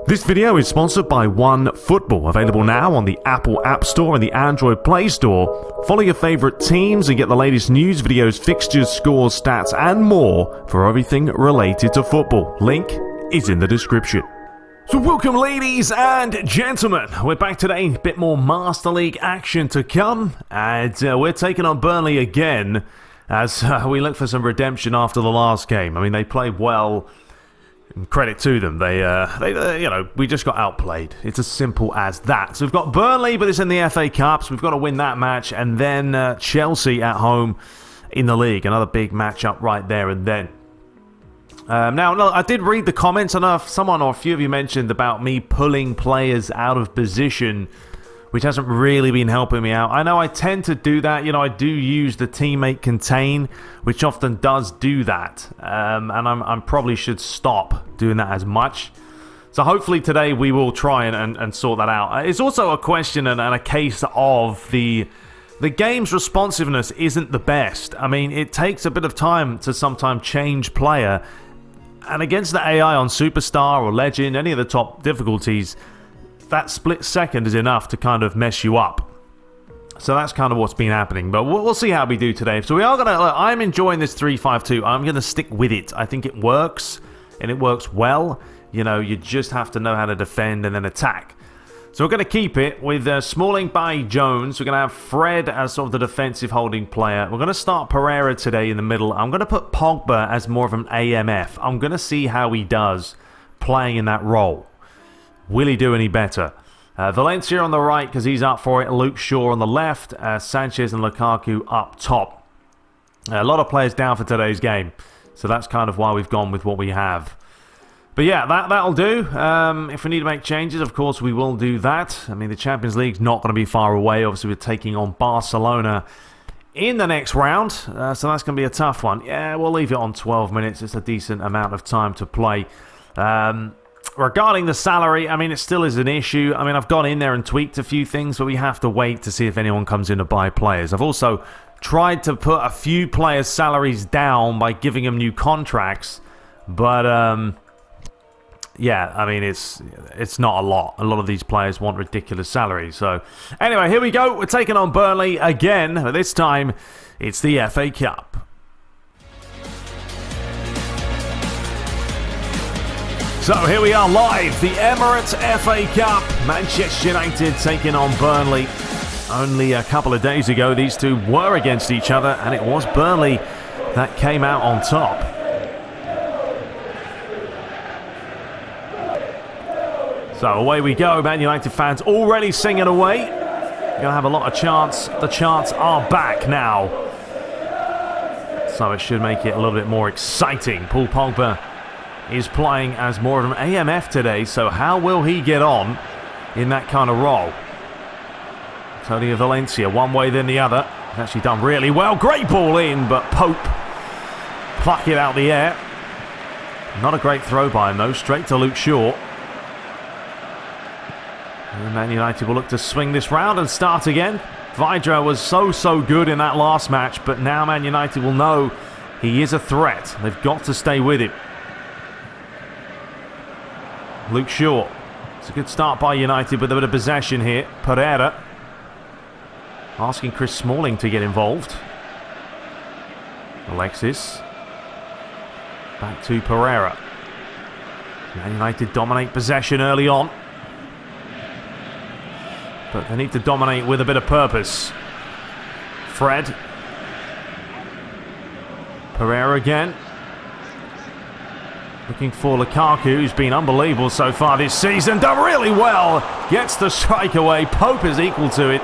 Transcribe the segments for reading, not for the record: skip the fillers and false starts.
This video is sponsored by OneFootball, available now on the Apple App Store and the Android Play Store. Follow your favourite teams and get the latest news, videos, fixtures, scores, stats and more for everything related to football. Link is in the description. So welcome ladies and gentlemen, we're back today, a bit more Master League action to come, and we're taking on Burnley again as we look for some redemption after the last game. I mean, they played well. Credit to them. They we just got outplayed. It's as simple as that. So we've got Burnley, but it's in the FA Cup, so we've got to win that match, and then Chelsea at home in the league. Another big matchup right there and then. Now, no, I did read the comments. I know if someone or a few of you mentioned about me pulling players out of position, which hasn't really been helping me out. I know I tend to do that. You know, I do use the teammate contain, which often does do that. And I probably should stop doing that as much. So hopefully today we will try and sort that out. It's also a question and a case of the game's responsiveness isn't the best. I mean, it takes a bit of time to sometimes change player. And against the AI on Superstar or Legend, any of the top difficulties, that split second is enough to kind of mess you up. So that's kind of what's been happening. But we'll see how we do today. So we are going to... I'm enjoying this 3-5-2. I'm going to stick with it. I think it works. And it works well. You know, you just have to know how to defend and then attack. So we're going to keep it with Smalling by Jones. We're going to have Fred as sort of the defensive holding player. We're going to start Pereira today in the middle. I'm going to put Pogba as more of an AMF. I'm going to see how he does playing in that role. Will he do any better? Valencia on the right because he's up for it. Luke Shaw on the left. Sanchez and Lukaku up top. A lot of players down for today's game. So that's kind of why we've gone with what we have. But yeah, that'll do. If we need to make changes, of course, we will do that. I mean, the Champions League's not going to be far away. Obviously, we're taking on Barcelona in the next round. So that's going to be a tough one. Yeah, we'll leave it on 12 minutes. It's a decent amount of time to play. Regarding the salary, I mean, it still is an issue. I mean, I've gone in there and tweaked a few things, but we have to wait to see if anyone comes in to buy players. I've also tried to put a few players' salaries down by giving them new contracts, but yeah, I mean, it's not a lot. A lot of these players want ridiculous salaries. So anyway, here we go. We're taking on Burnley again, but this time it's the FA Cup. So here we are live, the Emirates FA Cup. Manchester United taking on Burnley. Only a couple of days ago, these two were against each other, and it was Burnley that came out on top. So away we go, Man United fans already singing away. You're going to have a lot of chants. The chants are back now. So it should make it a little bit more exciting. Paul Pogba is playing as more of an AMF today, so how will he get on in that kind of role? Antonio Valencia, one way then the other. He's actually done really well. Great ball in, but Pope pluck it out the air. Not a great throw by him though, straight to Luke Shaw. And Man United will look to swing this round and start again. Vidra was so good in that last match, but now Man United will know he is a threat. They've got to stay with him. Luke Shaw. It's a good start by United with a bit of possession here. Pereira asking Chris Smalling to get involved. Alexis. Back to Pereira. Man United dominate possession early on. But they need to dominate with a bit of purpose. Fred. Pereira again. Looking for Lukaku, who's been unbelievable so far this season. Done really well. Gets the strike away. Pope is equal to it.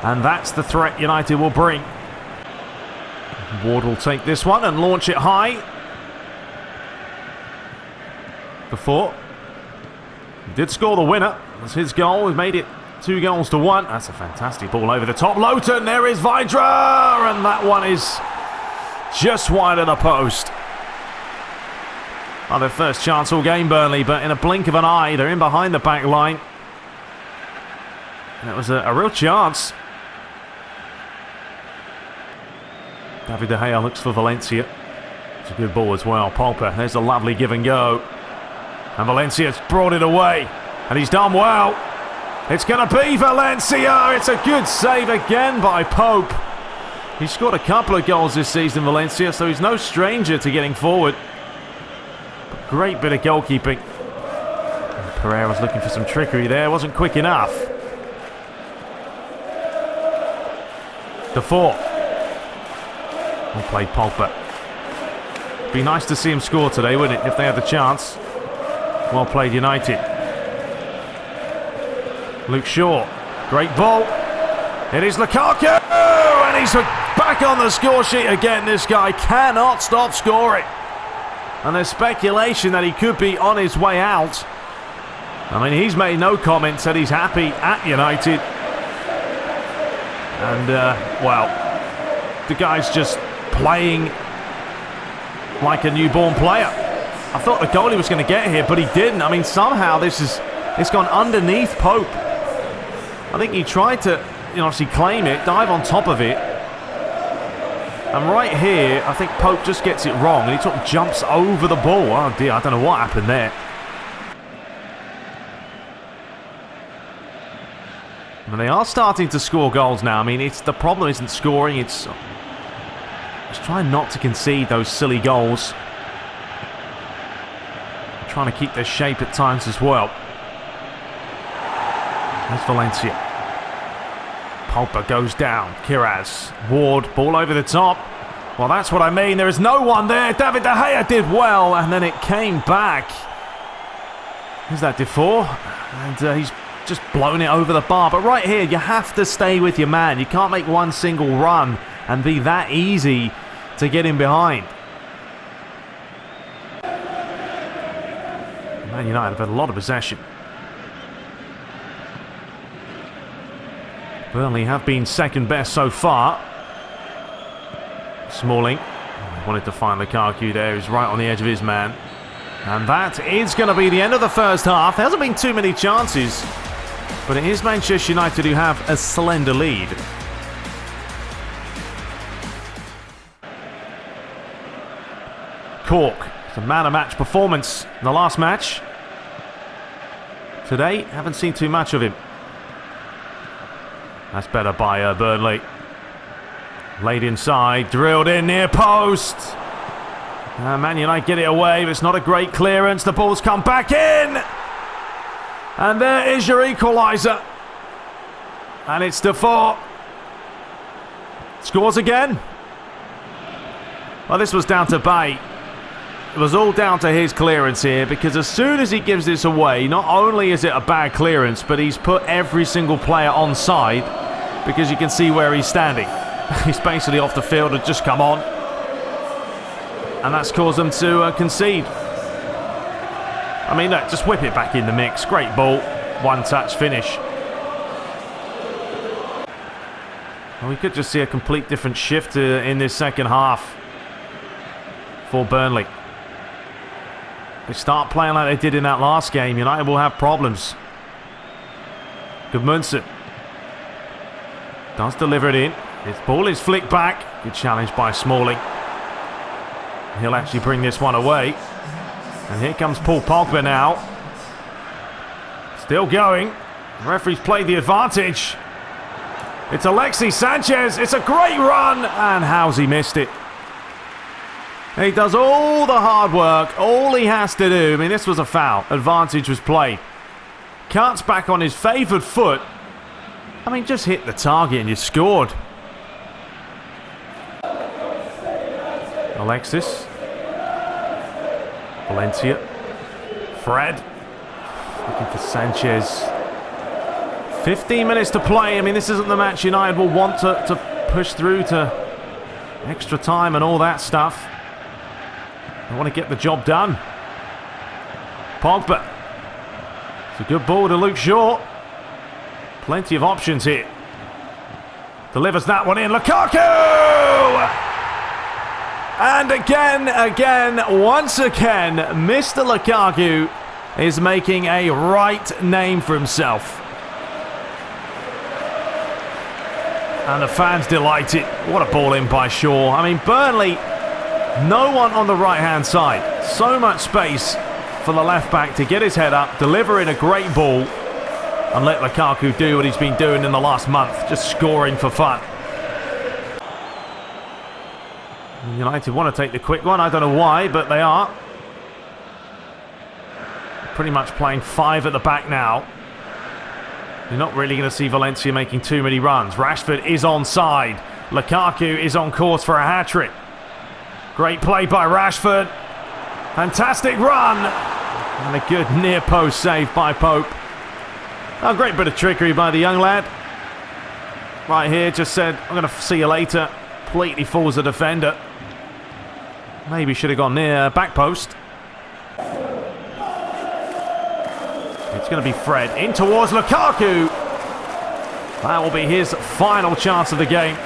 And that's the threat United will bring. Ward will take this one and launch it high. Before. He did score the winner. That's his goal. He made it 2-1. That's a fantastic ball over the top. Lowton, there is Vidra. And that one is just wide of the post. Well, their first chance all game, Burnley, but in a blink of an eye, they're in behind the back line. And it was a real chance. David De Gea looks for Valencia. It's a good ball as well. Pogba, there's a lovely give and go. And Valencia's brought it away. And he's done well. It's going to be Valencia. It's a good save again by Pope. He's scored a couple of goals this season, Valencia, so he's no stranger to getting forward. But great bit of goalkeeping. And Pereira's looking for some trickery there. Wasn't quick enough. Defoe. Well played, Pogba. Be nice to see him score today, wouldn't it, if they had the chance. Well played, United. Luke Shaw, great ball. It is Lukaku, and he's back on the score sheet again. This guy cannot stop scoring. And there's speculation that he could be on his way out. I mean, he's made no comment, said he's happy at United. And, well, the guy's just playing like a newborn player. I thought the goalie was going to get here, but he didn't. I mean, somehow it's gone underneath Pope. I think he tried to, obviously claim it, dive on top of it. And right here, I think Pope just gets it wrong. And he sort of jumps over the ball. Oh dear, I don't know what happened there. And they are starting to score goals now. I mean, the problem isn't scoring. It's trying not to concede those silly goals. Trying to keep their shape at times as well. There's Valencia. Pogba goes down. Kiraz. Ward. Ball over the top. Well, that's what I mean. There is no one there. David De Gea did well. And then it came back. Who's that? Defoe? And he's just blown it over the bar. But right here, you have to stay with your man. You can't make one single run and be that easy to get in behind. Man United have had a lot of possession. Burnley have been second best so far. Smalling wanted to find Lukaku there. He's right on the edge of his man. And that is going to be the end of the first half. There hasn't been too many chances, but it is Manchester United who have a slender lead. Cork, it's a man-of-match performance in the last match. Today, haven't seen too much of him. That's better by Burnley. Laid inside, drilled in near post. Man United get it away, but it's not a great clearance. The ball's come back in. And there is your equaliser. And it's Defoe. Scores again. Well, this was down to Bay. It was all down to his clearance here, because as soon as he gives this away, not only is it a bad clearance, but he's put every single player on side, because you can see where he's standing. He's basically off the field and just come on. And that's caused them to concede. I mean, look, just whip it back in the mix. Great ball. One-touch finish. And we could just see a complete different shift in this second half for Burnley. They start playing like they did in that last game, United will have problems. Gudmundsson does deliver it in. His ball is flicked back. Good challenge by Smalling. He'll actually bring this one away. And here comes Paul Pogba now. Still going. The referee's played the advantage. It's Alexis Sanchez. It's a great run. And how's he missed it? He does all the hard work. All he has to do. I mean, this was a foul. Advantage was played. Cuts back on his favoured foot. I mean, just hit the target and you scored. Alexis. Valencia. Fred. Looking for Sanchez. 15 minutes to play. I mean, this isn't the match United will want to push through to extra time and all that stuff. They want to get the job done. Pogba. It's a good ball to Luke Shaw. Plenty of options here. Delivers that one in. Lukaku! And once again, Mr. Lukaku is making a right name for himself. And the fans delighted. What a ball in by Shaw. I mean, Burnley, no one on the right-hand side. So much space for the left-back to get his head up, deliver in a great ball, and let Lukaku do what he's been doing in the last month, just scoring for fun. United want to take the quick one. I don't know why, but they are. Pretty much playing 5 at the back now. You're not really going to see Valencia making too many runs. Rashford is onside. Lukaku is on course for a hat-trick. Great play by Rashford. Fantastic run. And a good near-post save by Pope. A great bit of trickery by the young lad. Right here, just said, I'm going to see you later. Completely fools the defender. Maybe should have gone near back post. It's going to be Fred in towards Lukaku. That will be his final chance of the game.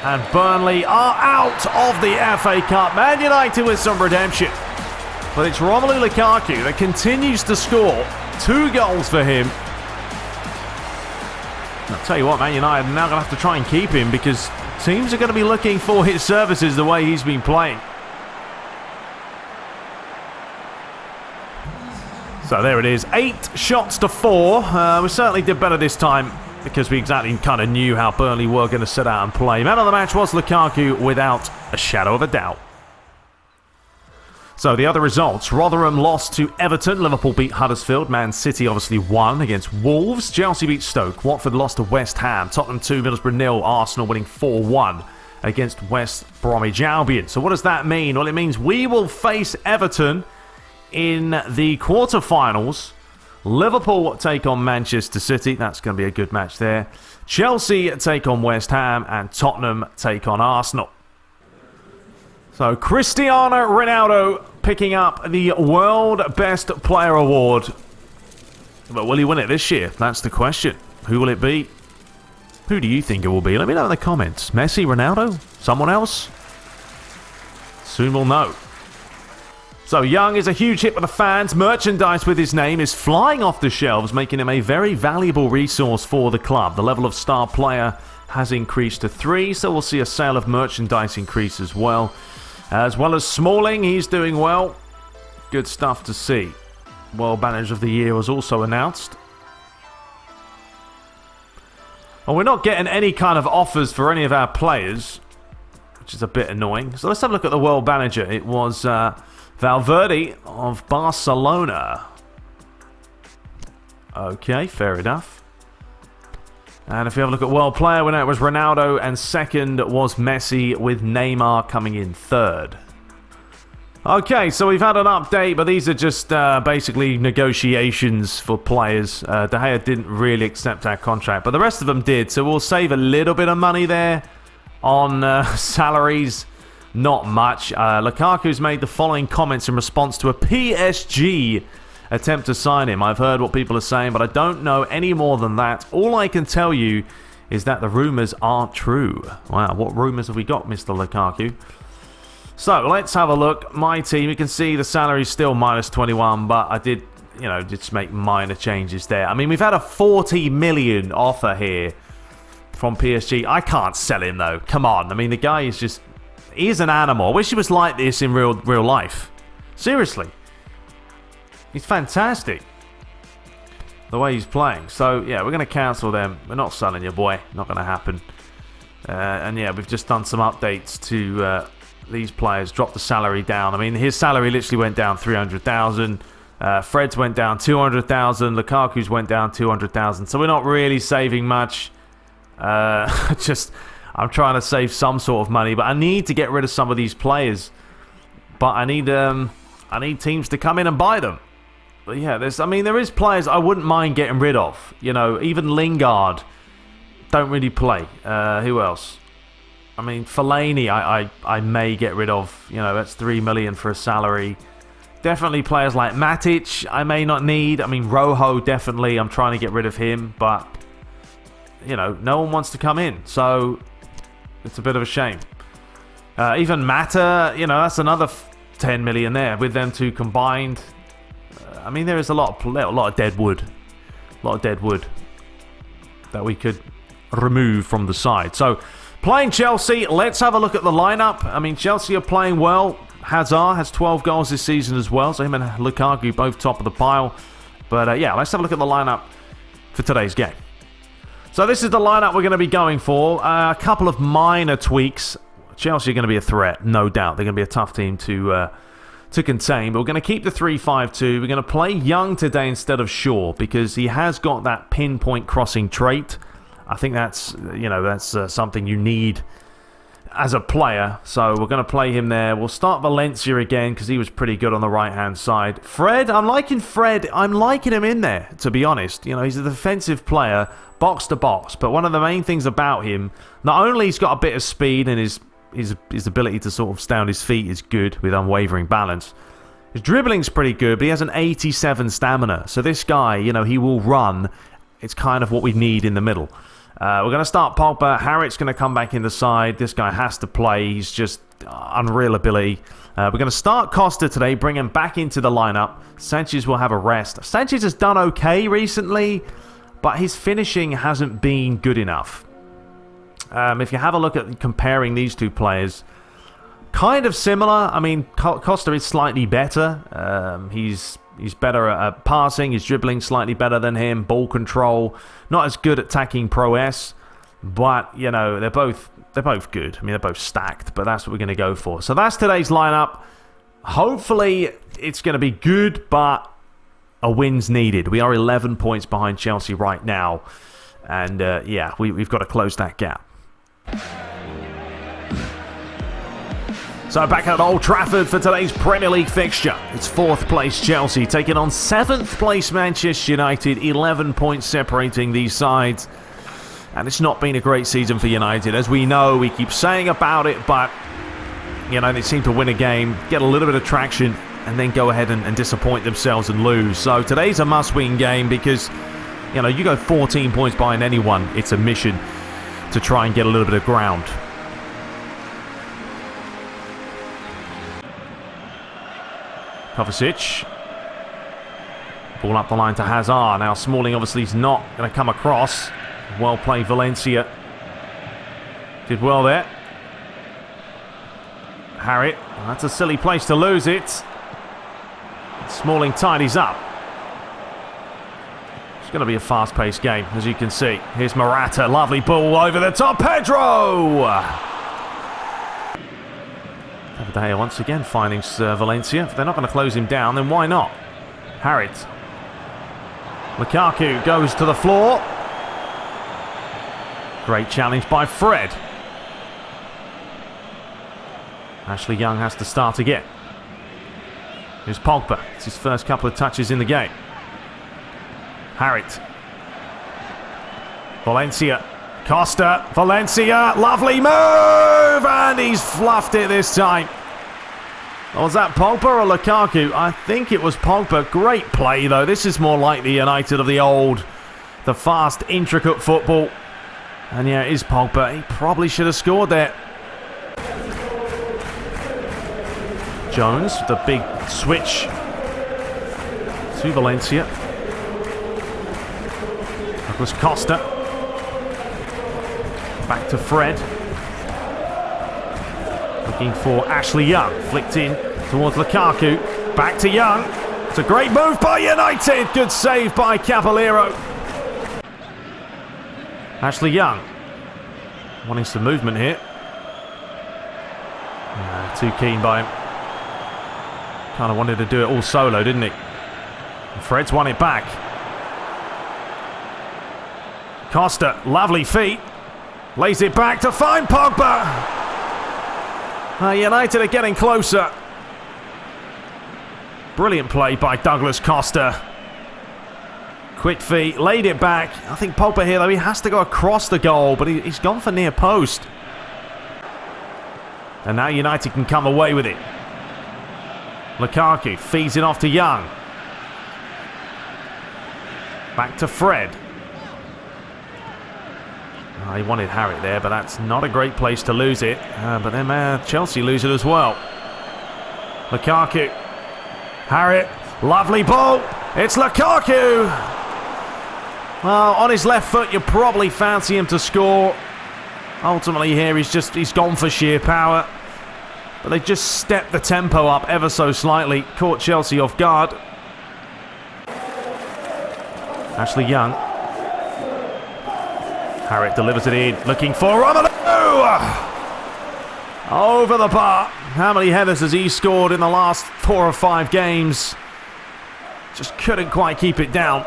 And Burnley are out of the FA Cup. Man United with some redemption. But it's Romelu Lukaku that continues to score. 2 goals for him. I'll tell you what, Man United are now going to have to try and keep him because teams are going to be looking for his services the way he's been playing. So there it is, 8 shots to 4. We certainly did better this time because we exactly kind of knew how Burnley were going to sit out and play. Man of the match was Lukaku without a shadow of a doubt. So the other results, Rotherham lost to Everton, Liverpool beat Huddersfield, Man City obviously won against Wolves, Chelsea beat Stoke, Watford lost to West Ham, Tottenham 2, Middlesbrough 0, Arsenal winning 4-1 against West Bromwich Albion. So what does that mean? Well, it means we will face Everton in the quarterfinals. Liverpool take on Manchester City. That's going to be a good match there. Chelsea take on West Ham and Tottenham take on Arsenal. So Cristiano Ronaldo picking up the World Best Player Award. But will he win it this year? That's the question. Who will it be? Who do you think it will be? Let me know in the comments. Messi, Ronaldo? Someone else? Soon we'll know. So Young is a huge hit with the fans. Merchandise with his name is flying off the shelves, making him a very valuable resource for the club. The level of star player has increased to 3, so we'll see a sale of merchandise increase as well. As well as Smalling, he's doing well. Good stuff to see. World Manager of the Year was also announced. Well, we're not getting any kind of offers for any of our players, which is a bit annoying. So let's have a look at the World Manager. It was Valverde of Barcelona. Okay, fair enough. And if you have a look at World Player, we know it was Ronaldo, and second was Messi, with Neymar coming in third. Okay, so we've had an update, but these are just basically negotiations for players. De Gea didn't really accept our contract, but the rest of them did, so we'll save a little bit of money there on salaries. Not much. Lukaku's made the following comments in response to a PSG attempt to sign him. I've heard what people are saying, but I don't know any more than that. All I can tell you is that the rumours aren't true. Wow, what rumours have we got, Mr. Lukaku? So, let's have a look. My team, you can see the salary's still minus 21, but I did, just make minor changes there. I mean, we've had a 40 million offer here from PSG. I can't sell him, though. Come on. I mean, the guy is just... He's an animal. I wish he was like this in real life. Seriously. He's fantastic. The way he's playing. So, yeah, we're going to cancel them. We're not selling you, boy. Not going to happen. And, yeah, we've just done some updates to these players. Dropped the salary down. I mean, his salary literally went down 300,000. Fred's went down 200,000. Lukaku's went down 200,000. So we're not really saving much. I'm trying to save some sort of money, but I need to get rid of some of these players. But I need teams to come in and buy them. But yeah, there is players I wouldn't mind getting rid of. Even Lingard don't really play. Who else? I mean, Fellaini I may get rid of. That's 3 million for a salary. Definitely players like Matic I may not need. I mean, Rojo definitely. I'm trying to get rid of him, but no one wants to come in. So it's a bit of a shame. Even Mata, that's another 10 million there with them two combined. I mean, there is a lot of dead wood. A lot of dead wood that we could remove from the side. So, playing Chelsea, let's have a look at the lineup. I mean, Chelsea are playing well. Hazard has 12 goals this season as well, so him and Lukaku both top of the pile. But yeah, let's have a look at the lineup for today's game. So this is the lineup we're going to be going for. A couple of minor tweaks. Chelsea are going to be a threat, no doubt. They're going to be a tough team to contain. But we're going to keep the 3-5-2. We're going to play Young today instead of Shaw because he has got that pinpoint crossing trait. I think that's something you need as a player. So we're going to play him there. We'll start Valencia again because he was pretty good on the right-hand side. Fred, I'm liking him in there, to be honest. He's a defensive player, box to box. But one of the main things about him, not only he's got a bit of speed and his ability to sort of stay on his feet is good with unwavering balance. His dribbling's pretty good, but he has an 87 stamina. So this guy, he will run. It's kind of what we need in the middle. We're going to start Pogba. Harriet's going to come back in the side. This guy has to play. He's just unreal ability. We're going to start Costa today, bring him back into the lineup. Sanchez will have a rest. Sanchez has done okay recently, but his finishing hasn't been good enough. If you have a look at comparing these two players, kind of similar. I mean, Costa is slightly better. He's better at passing. His dribbling slightly better than him. Ball control, not as good at attacking prowess, but they're both good. I mean, they're both stacked, but that's what we're going to go for. So that's today's lineup. Hopefully, it's going to be good, but a win's needed. We are 11 points behind Chelsea right now, and yeah, we've got to close that gap. So back at Old Trafford for today's Premier League fixture. It's 4th place Chelsea taking on 7th place Manchester United. 11 points separating these sides. And it's not been a great season for United. As we know, we keep saying about it, but they seem to win a game, get a little bit of traction, and then go ahead and disappoint themselves and lose. So today's a must-win game because, you go 14 points behind anyone. It's a mission to try and get a little bit of ground. Kovacic. Ball up the line to Hazard. Now Smalling obviously is not going to come across. Well played Valencia. Did well there. Harriet. That's a silly place to lose it. Smalling tidies up. It's going to be a fast-paced game, as you can see. Here's Morata. Lovely ball over the top. Pedro! David once again finding Valencia. If they're not going to close him down, then why not? Harriet. Lukaku goes to the floor. Great challenge by Fred. Ashley Young has to start again. Here's Pogba. It's his first couple of touches in the game. Harriet. Valencia. Costa. Valencia. Lovely move! And he's fluffed it this time. Was that Pogba or Lukaku? I think it was Pogba. Great play, though. This is more like the United of the old. The fast, intricate football. And yeah, it is Pogba. He probably should have scored there. Jones, the big switch to Valencia. That was Costa. Back to Fred. Looking for Ashley Young. Flicked in towards Lukaku. Back to Young. It's a great move by United. Good save by Caballero. Ashley Young. Wanting some movement here. Too keen by him. Kind of wanted to do it all solo, didn't he? And Fred's won it back. Costa, lovely feet. Lays it back to find Pogba. United are getting closer. Brilliant play by Douglas Costa. Quick feet, laid it back. I think Pogba here, though, he has to go across the goal, but he's gone for near post. And now United can come away with it. Lukaku feeds it off to Young. Back to Fred. He wanted Harriet there, but that's not a great place to lose it. But then Chelsea lose it as well. Lukaku. Harriet. Lovely ball. It's Lukaku. Well, on his left foot, you probably fancy him to score. Ultimately here, he's gone for sheer power. but they just stepped the tempo up ever so slightly, caught Chelsea off guard. Ashley Young. Harriet delivers it in, looking for Romelu! Over the bar. How many headers has he scored in the last 4 or 5 games? Just couldn't quite keep it down.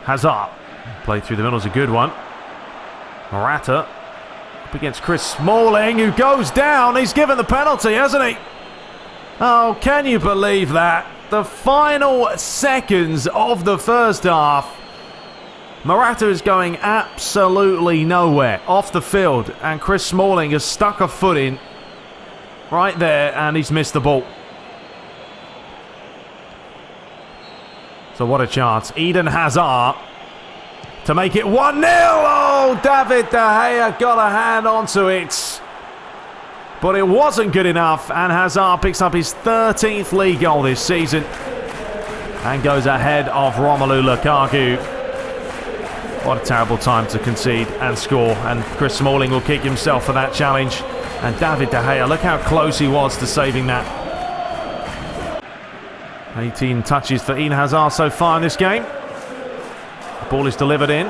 Hazard. Played through the middle is a good one. Morata up against Chris Smalling, who goes down. He's given the penalty, hasn't he? Oh, can you believe that? The final seconds of the first half. Morata is going absolutely nowhere off the field, and Chris Smalling has stuck a foot in right there, and he's missed the ball. So what a chance. Eden Hazard to make it 1-0. Oh, David De Gea got a hand onto it, but it wasn't good enough, and Hazard picks up his 13th league goal this season and goes ahead of Romelu Lukaku. What a terrible time to concede and score, and Chris Smalling will kick himself for that challenge. And David De Gea, look how close he was to saving that. 18 touches for Eden Hazard so far in this game. The ball is delivered in.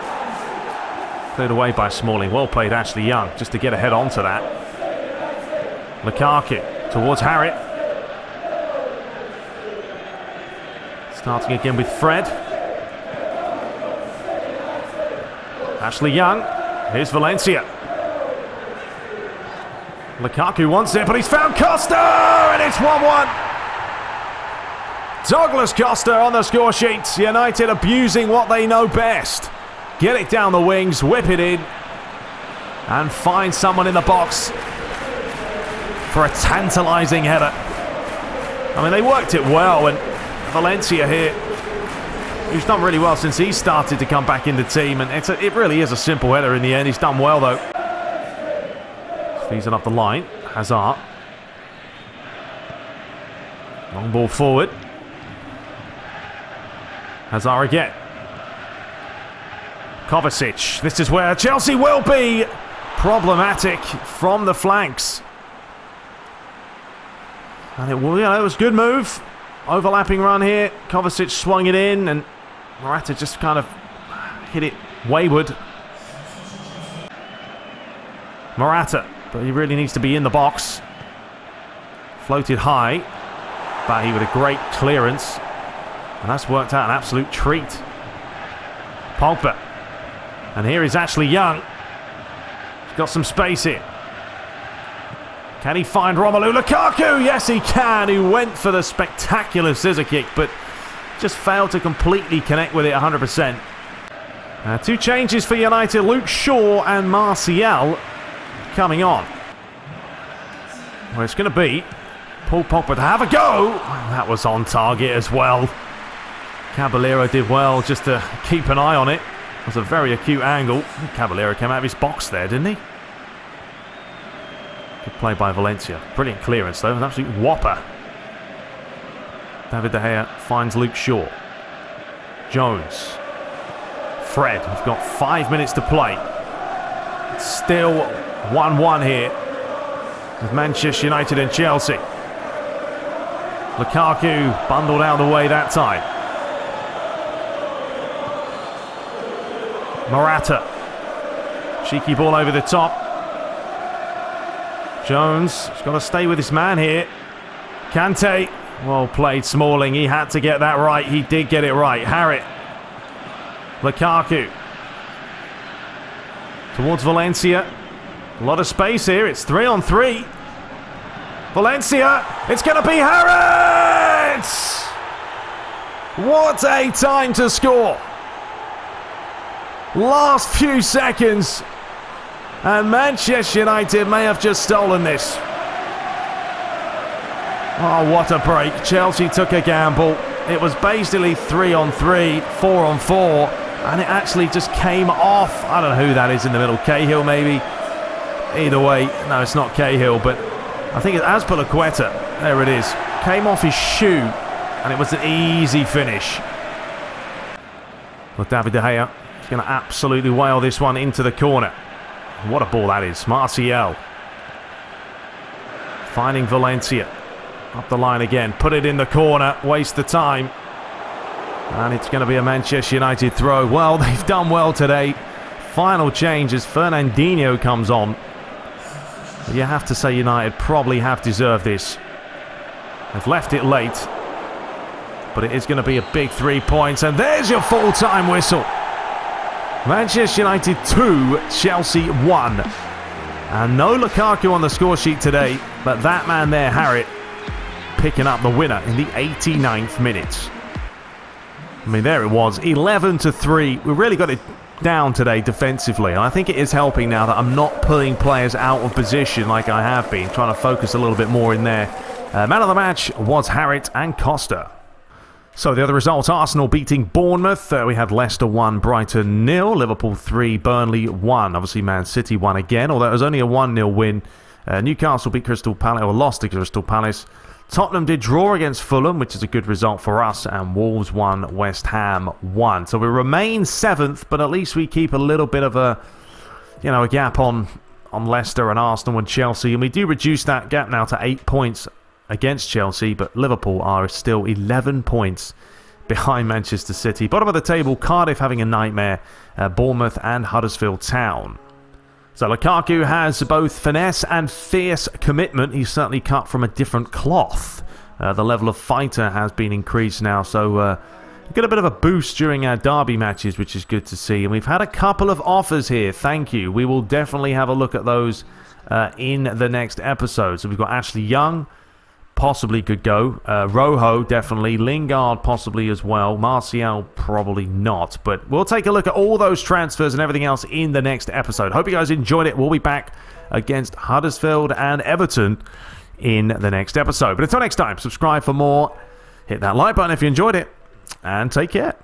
Cleared away by Smalling. Well played Ashley Young just to get ahead onto that. Lukaku towards Harriet. Starting again with Fred. Ashley Young. Here's Valencia. Lukaku wants it, but he's found Costa, and it's 1-1. Douglas Costa on the score sheet. United abusing what they know best. Get it down the wings, whip it in, and find someone in the box for a tantalising header. I mean, they worked it well, and Valencia here, who's done really well since he started to come back in the team, and it really is a simple header in the end. He's done well, though. Easing up the line. Hazard. Long ball forward. Hazard again. Kovacic. This is where Chelsea will be problematic from the flanks. And it was a good move. Overlapping run here. Kovacic swung it in, and Morata just kind of hit it wayward. Morata, but he really needs to be in the box. Floated high. Bahi with a great clearance. And that's worked out an absolute treat. Pogba. And here is Ashley Young. He's got some space here. Can he find Romelu Lukaku? Yes, he can. He went for the spectacular scissor kick, but just failed to completely connect with it 100%. 2 changes for United. Luke Shaw and Martial coming on. Well, it's going to be Paul Pogba to have a go. That was on target as well. Caballero did well just to keep an eye on it. It was a very acute angle. Caballero came out of his box there, didn't he? Good play by Valencia. Brilliant clearance, though. An absolute whopper. David De Gea finds Luke Shaw. Jones. Fred. We've got 5 minutes to play. It's still 1-1 here with Manchester United and Chelsea. Lukaku bundled out of the way that time. Morata. Cheeky ball over the top. Jones has got to stay with his man here. Kante. Well played, Smalling. He had to get that right. He did get it right. Harriet. Lukaku. Towards Valencia. A lot of space here. It's 3-on-3. Valencia. It's going to be Harriet! What a time to score. Last few seconds. And Manchester United may have just stolen this. Oh, what a break. Chelsea took a gamble. It was basically 3-on-3, 4-on-4, and it actually just came off. I don't know who that is in the middle. Cahill, maybe? Either way, no, it's not Cahill, but I think it's Azpilicueta. There it is. Came off his shoe, and it was an easy finish. Well, David De Gea is going to absolutely whale this one into the corner. What a ball that is. Martial. Finding Valencia. Up the line again. Put it in the corner. Waste the time. And it's going to be a Manchester United throw. Well, they've done well today. Final change as Fernandinho comes on. You have to say United probably have deserved this. They've left it late. But it is going to be a big 3 points. And there's your full-time whistle. Manchester United 2, Chelsea 1. And no Lukaku on the score sheet today. But that man there, Harrit, picking up the winner in the 89th minute. I mean, there it was. 11-3. We really got it down today defensively. And I think it is helping now that I'm not pulling players out of position like I have been. Trying to focus a little bit more in there. Man of the match was Harrit and Costa. So the other results, Arsenal beating Bournemouth. We had Leicester 1, Brighton 0, Liverpool 3, Burnley 1. Obviously Man City 1 again, although it was only a 1-0 win. Newcastle beat Crystal Palace, or lost to Crystal Palace. Tottenham did draw against Fulham, which is a good result for us, and Wolves 1, West Ham 1. So we remain 7th, but at least we keep a little bit of a gap on Leicester and Arsenal and Chelsea, and we do reduce that gap now to 8 points against Chelsea, but Liverpool are still 11 points behind Manchester City. Bottom of the table, Cardiff having a nightmare, Bournemouth and Huddersfield Town. So Lukaku has both finesse and fierce commitment. He's certainly cut from a different cloth. The level of fighter has been increased now, so get a bit of a boost during our derby matches, which is good to see. And we've had a couple of offers here, thank you. We will definitely have a look at those in the next episode. So we've got Ashley Young, possibly could go. Rojo, definitely. Lingard, possibly as well. Martial, probably not. But we'll take a look at all those transfers and everything else in the next episode. Hope you guys enjoyed it. We'll be back against Huddersfield and Everton in the next episode. But until next time, subscribe for more. Hit that like button if you enjoyed it. And take care.